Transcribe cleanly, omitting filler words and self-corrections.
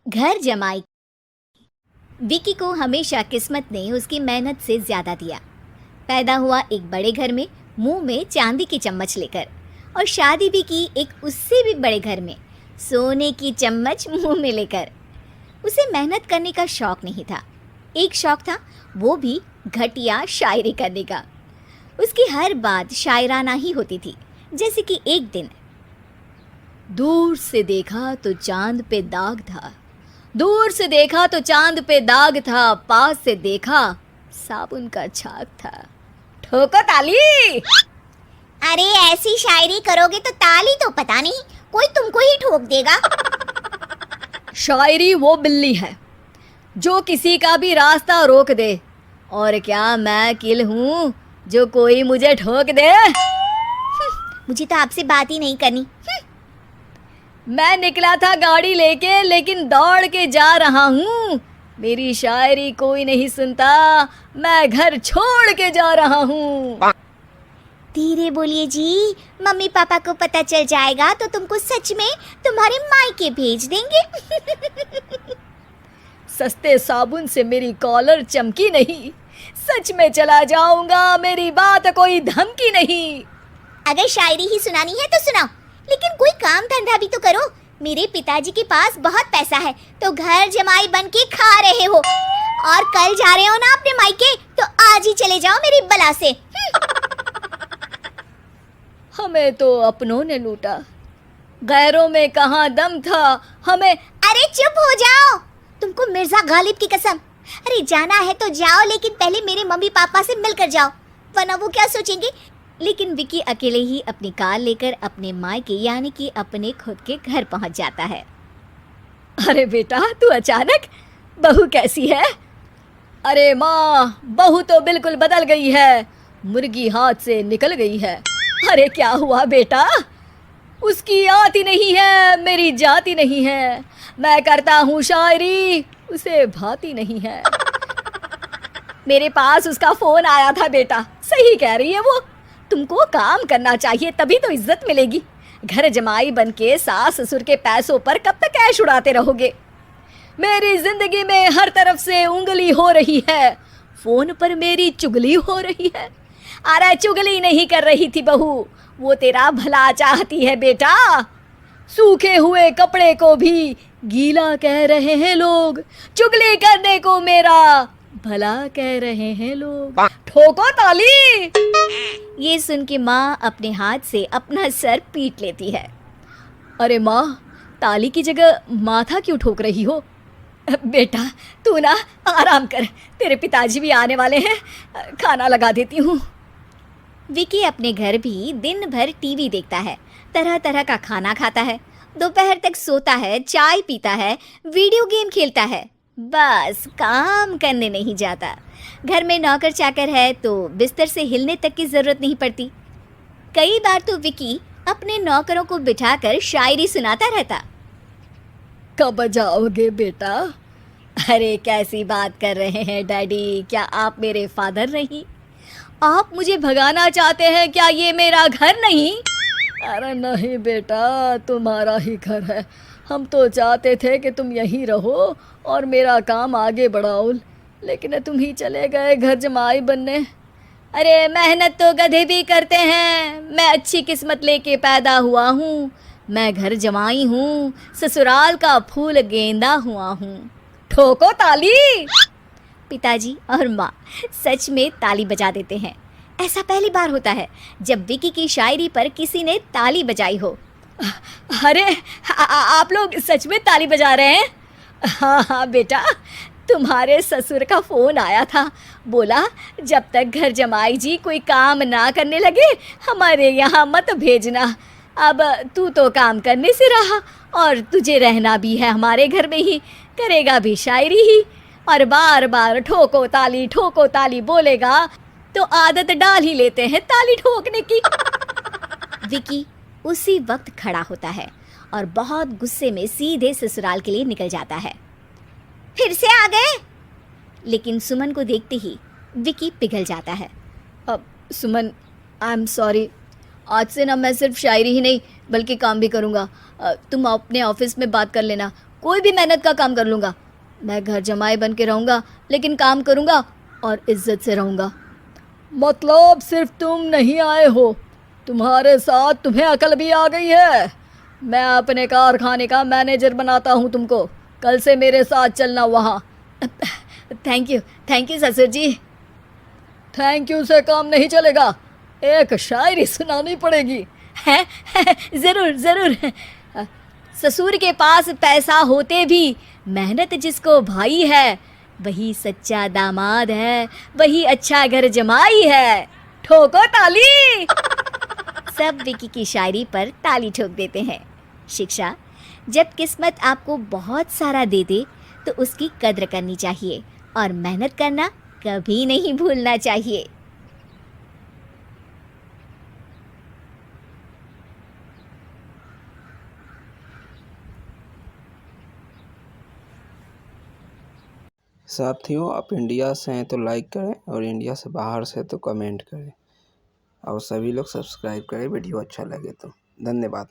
घर जमाई। विकी को हमेशा किस्मत ने उसकी मेहनत से ज्यादा दिया। पैदा हुआ एक बड़े घर में, मुंह में चांदी की चम्मच लेकर, और शादी भी की एक उससे भी बड़े घर में, सोने की चम्मच मुंह में लेकर। उसे मेहनत करने का शौक नहीं था। एक शौक था, वो भी घटिया शायरी करने का। उसकी हर बात शायराना ही होती थी। जैसे कि एक दिन, दूर से देखा तो चांद पे दाग था, दूर से देखा तो चांद पे दाग था, पास से देखा साबुन का छाग था। ठोको ताली। अरे ऐसी शायरी करोगे तो ताली तो पता नहीं, कोई तुमको ही ठोक देगा। शायरी वो बिल्ली है जो किसी का भी रास्ता रोक दे, और क्या मैं किल हूँ जो कोई मुझे ठोक दे। मुझे तो आपसे बात ही नहीं करनी। मैं निकला था गाड़ी लेके, लेकिन दौड़ के जा रहा हूँ। मेरी शायरी कोई नहीं सुनता, मैं घर छोड़ के जा रहा हूँ। धीरे बोलिए जी, मम्मी पापा को पता चल जाएगा तो तुमको सच में तुम्हारे मायके भेज देंगे। सस्ते साबुन से मेरी कॉलर चमकी नहीं, सच में चला जाऊंगा, मेरी बात कोई धमकी नहीं। अगर शायरी ही सुनानी है तो सुनाओ, लेकिन कोई काम धंधा भी तो करो। मेरे पिताजी के पास बहुत पैसा है तो घर जमाई बन के खा रहे हो, और कल जा रहे हो ना अपने मायके, तो आज ही चले जाओ मेरी बला से। हमें तो अपनों ने लूटा, गैरों में कहाँ दम था हमें। अरे चुप हो जाओ, तुमको मिर्जा गालिब की कसम। अरे जाना है तो जाओ, लेकिन पहले मेरे मम्मी पापा से मिलकर जाओ, वरना वो क्या सोचेंगे। लेकिन विकी अकेले ही अपनी कार लेकर अपने मायके यानी कि अपने खुद के घर पहुंच जाता है। अरे बेटा, तू अचानक, बहू कैसी है? अरे माँ, बहू तो बिल्कुल बदल गई है, मुर्गी हाथ से निकल गई है। अरे क्या हुआ बेटा? उसकी आती नहीं है, मेरी जाती नहीं है, मैं करता हूँ शायरी, उसे भाती नहीं है। मेरे पास उसका फोन आया था बेटा, सही कह रही है वो, तुमको काम करना चाहिए तभी तो इज्जत मिलेगी। घर जमाई बन के सास ससुर के पैसों पर कब तक ऐश उड़ाते रहोगे? मेरी जिंदगी में हर तरफ से उंगली हो रही है, फोन पर मेरी चुगली हो रही है। अरे चुगली नहीं कर रही थी बहू, वो तेरा भला चाहती है बेटा। सूखे हुए कपड़े को भी गीला कह रहे हैं लोग, चुगली करने को मेरा भला कह रहे हैं लोग। ठोको ताली। ये सुन के माँ अपने हाथ से अपना सर पीट लेती है। अरे माँ, ताली की जगह माथा क्यों ठोक रही हो? बेटा तू ना आराम कर, तेरे पिताजी भी आने वाले हैं, खाना लगा देती हूँ। विकी अपने घर भी दिन भर टीवी देखता है, तरह तरह का खाना खाता है, दोपहर तक सोता है, चाय पीता है, वीडियो गेम खेलता है, बस काम करने नहीं जाता। घर में नौकर चाकर है तो बिस्तर से हिलने तक की जरूरत नहीं पड़ती। कई बार तो विकी अपने नौकरों को बिठाकर शायरी सुनाता रहता। कब जाओगे बेटा? अरे कैसी बात कर रहे हैं डैडी, क्या आप मेरे फादर नहीं? आप मुझे भगाना चाहते हैं क्या? ये मेरा घर नहीं। अरे नहीं बेटा, तुम्हारा ही घर है, हम तो चाहते थे कि तुम यहीं रहो और मेरा काम आगे बढ़ाओ, लेकिन तुम ही चले गए घर जमाई बनने। अरे मेहनत तो गधे भी करते हैं, मैं अच्छी किस्मत लेके पैदा हुआ हूँ, मैं घर जमाई हूँ, ससुराल का फूल गेंदा हुआ हूँ। ठोको ताली। पिताजी और माँ सच में ताली बजा देते हैं। ऐसा पहली बार होता है जब विकी की शायरी पर किसी ने ताली बजाई हो। अरे आप लोग सच में ताली बजा रहे हैं? हाँ हाँ बेटा, तुम्हारे ससुर का फ़ोन आया था, बोला जब तक घर जमाई जी कोई काम ना करने लगे हमारे यहाँ मत भेजना। अब तू तो काम करने से रहा और तुझे रहना भी है हमारे घर में ही, करेगा भी शायरी ही, और बार बार ठोको ताली बोलेगा तो आदत डाल ही लेते हैं ताली ठोकने की। विकी उसी वक्त खड़ा होता है और बहुत गुस्से में सीधे ससुराल के लिए निकल जाता है। फिर से आ गए? लेकिन सुमन को देखते ही विकी पिघल जाता है। अब सुमन, आई एम सॉरी, आज से ना मैं सिर्फ शायरी ही नहीं बल्कि काम भी करूँगा। तुम अपने ऑफिस में बात कर लेना, कोई भी मेहनत का काम कर लूँगा। मैं घर जमाई बन के रहूँगा, लेकिन काम करूँगा और इज्जत से रहूँगा। मतलब सिर्फ तुम नहीं आए हो, तुम्हारे साथ तुम्हें अकल भी आ गई है। मैं अपने कारखाने का मैनेजर बनाता हूँ तुमको। कल से मेरे साथ चलना वहाँ। थैंक यू ससुर जी। थैंक यू से काम नहीं चलेगा, एक शायरी सुनानी पड़ेगी। है ज़रूर ज़रूर। ससुर के पास पैसा होते भी मेहनत जिसको भाई है, वही सच्चा दामाद है, वही अच्छा घर जमाई है। ठोको ताली। सब विकी की शायरी पर ताली ठोक देते हैं। शिक्षा: जब किस्मत आपको बहुत सारा दे दे तो उसकी कद्र करनी चाहिए और मेहनत करना कभी नहीं भूलना चाहिए। साथियों, आप इंडिया से हैं तो लाइक करें और इंडिया से बाहर से तो कमेंट करें और सभी लोग सब्सक्राइब करें वीडियो अच्छा लगे तो। धन्यवाद।